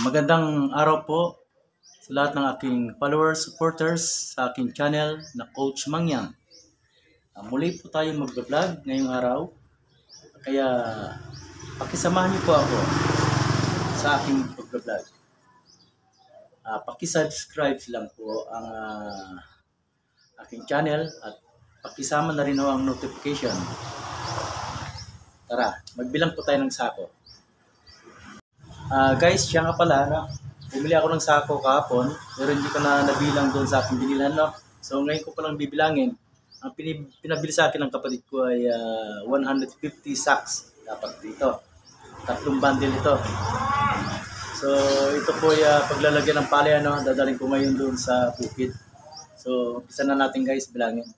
Magandang araw po sa lahat ng aking followers, supporters sa aking channel na Coach Mangyang. Muli po tayo mag-vlog ngayong araw. Kaya pakisamahan niyo po ako sa aking pag-vlog. Pakisubscribe lang po ang aking channel at pakisama na rin ang notification. Tara, magbilang po tayo ng sako. Guys, siya nga pala, no? Bumili ako ng sako kahapon, pero hindi ko na nabilang doon sa aking binilhan, no? So ngayon ko palang bibilangin. Ang pinabili sa akin ng kapatid ko ay 150 sacks dapat dito. 3 bundle ito. So ito po ay paglalagyan ng palay, no? Dadaling ko ngayon doon sa bukid. So umpisa na natin guys, bilangin.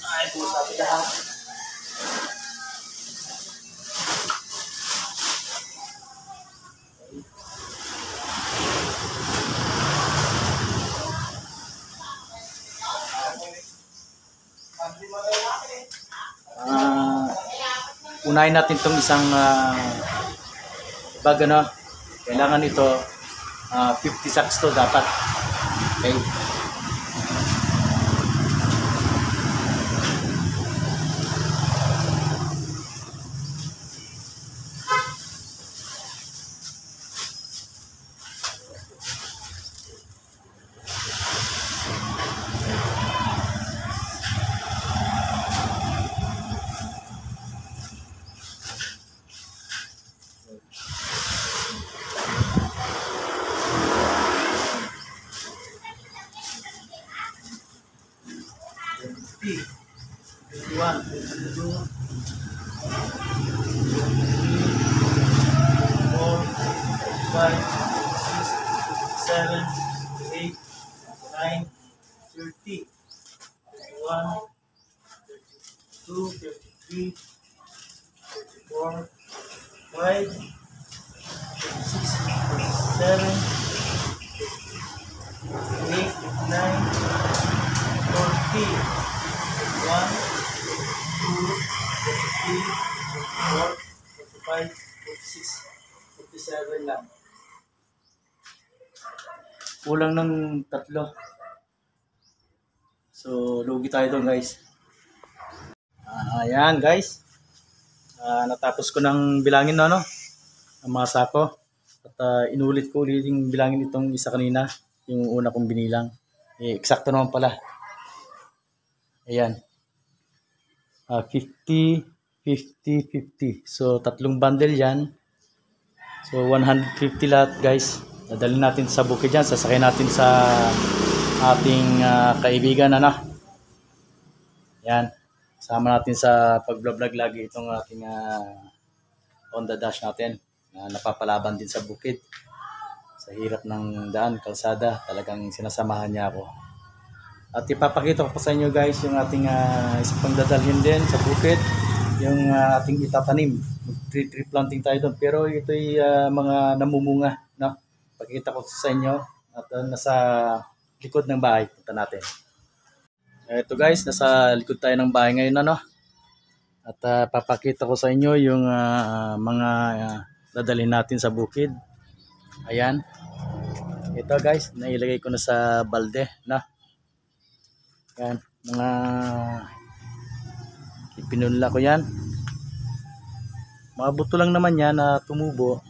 Ay po sa atin lahat. Unahin natin itong isang bag, ano? Kailangan ito 50 sacks to dapat. Okay. One, two, 4, 5, 6, 7, 8, 9, 30, 31, 32, 33, 34, 5, 6, 7, 8, 9, 40. 1, 2, 3, 4, 45, 46, 47 lang. Kulang ng 3. So, lugi tayo doon guys. Ayan guys. Natapos ko ng bilangin no, ang mga sako. At inulit ko ulit yung bilangin itong isa kanina. Yung una kong binilang. Eksakto naman pala. Ayan. 50, 50, 50. So, 3 bundle yan. So, 150 lahat guys. Dadalhin natin sa bukid yan. Sasakay natin sa ating kaibigan. Ano? Yan. Sama natin sa pag-vlog lagi itong ating Honda Dash natin. Napapalaban din sa bukid. Sa hirap ng daan, kalsada. Talagang sinasamahan niya ako. At ipapakita ko pa sa inyo guys yung ating isang pangdadalhin din sa bukid, yung ating itatanim. Tree planting tayo doon. Pero ito ay mga namumunga, no? Pakita ko sa inyo at nasa likod ng bahay. Punta natin. Ito guys, nasa likod tayo ng bahay ngayon, ano? At papakita ko sa inyo yung mga dadalhin natin sa bukid. Ayan. Ito guys, nailagay ko na sa balde, no? Yan, mga ipinunla ko yan. Mga buto lang naman yan na tumubo.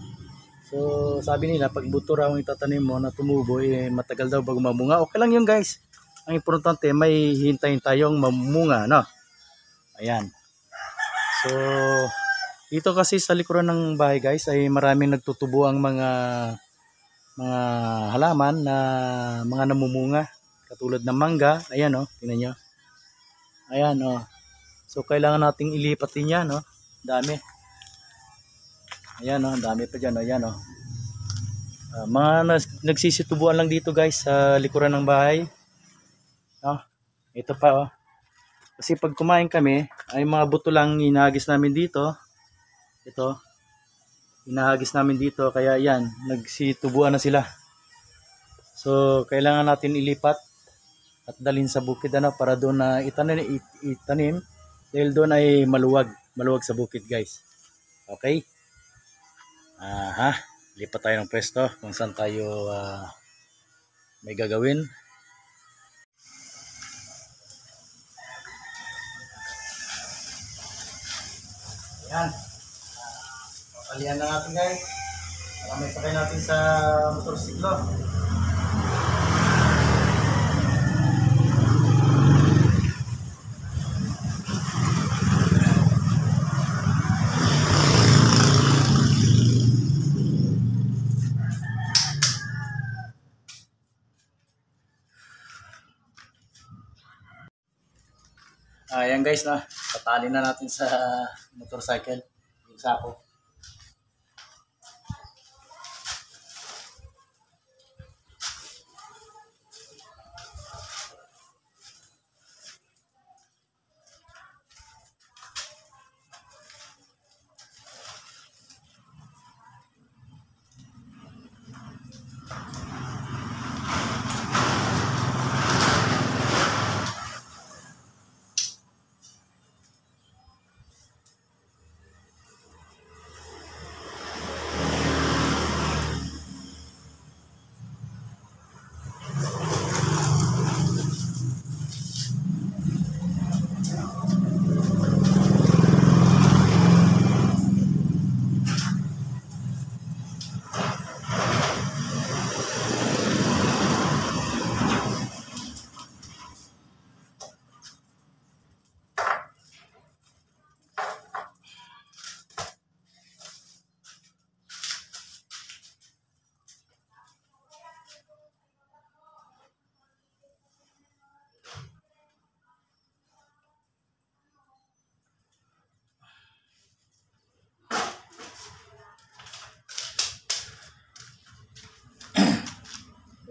So sabi nila pag buto raw ang itatanim mo na tumubo, matagal daw bago mamunga. Okay lang yun guys. Ang importante may hintayin tayong mamunga, no? Ayan. So dito kasi sa likuran ng bahay guys ay maraming nagtutubo ang mga halaman na mga namumunga. Katulad ng mangga, ayan o, tingnan nyo. Ayan o. So kailangan nating ilipat din yan o. Dami. Ayan o, dami pa dyan o, ayan o. Mga nagsisitubuan lang dito guys sa likuran ng bahay. Ito pa o. Kasi pag kumain kami, ay mga buto lang inahagis namin dito. Ito. Inahagis namin dito, kaya yan, nagsitubuan na sila. So kailangan natin ilipat at dalhin sa bukid, ano, para doon na itanim dahil doon ay maluwag sa bukid guys. Okay. Lipat tayo ng pwesto kung saan tayo may gagawin. Ayan. Papalihan na natin guys. Para may sakay natin sa motorsiklo. Ayan guys, na patali na natin sa motorcycle yung sako.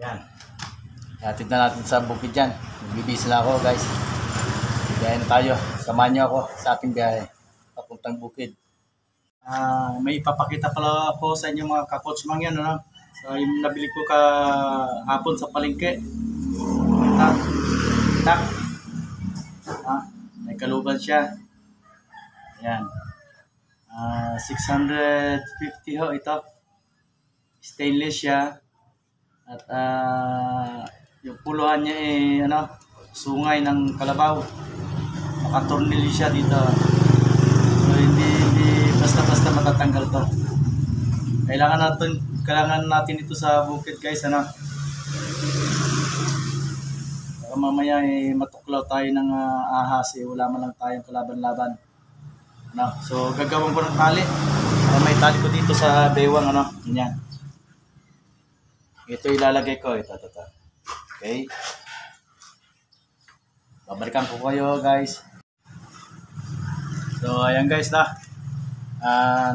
Yan. Hatid na natin sa bukid dyan. Nagbibis na ako guys. Biyahe na tayo. Samahan niyo ako sa aking biyahe. Papuntang bukid. May ipapakita pala ako sa inyo mga ka-coach mang yan. Ano? So yung nabili ko kahapon sa palengke. Tak. May kaluban siya. Yan. 650 ho ito. Stainless siya. At yung puluhan niya sungay ng kalabaw. Nakatornilyo siya dito. So hindi basta-basta matatanggal to. Kailangan natin ito sa bukid guys, Baka mamaya matuklaw tayo ng ahas, wala man lang tayong kalaban-laban. So gagawin ko ng tali. May tali ko dito sa bewang ganyan. Ito ilalagay ko. Ito. Okay. Babalikan ko kayo guys. So ayan guys na.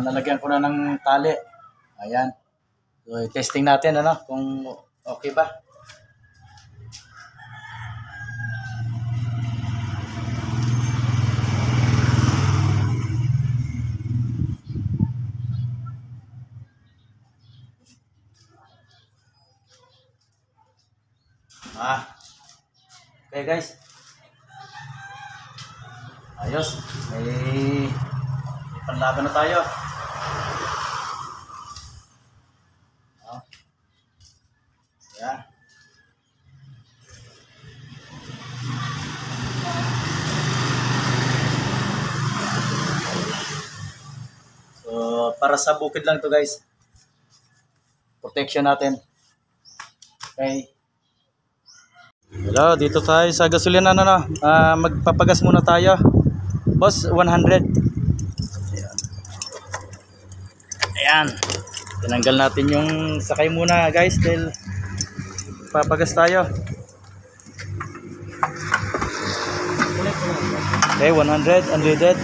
Nalagyan ko na ng tali. Ayan. So testing natin kung okay ba. Okay guys. Ayos. May panlaban na tayo. Yeah. So para sa bukid lang to guys. Protection natin. Okay. Hello, dito tayo sa gasolina magpapagas muna tayo. Boss, 100. Ayan. Tinanggal natin yung sakay muna guys dahil papagas tayo. Okay, 100 unleaded.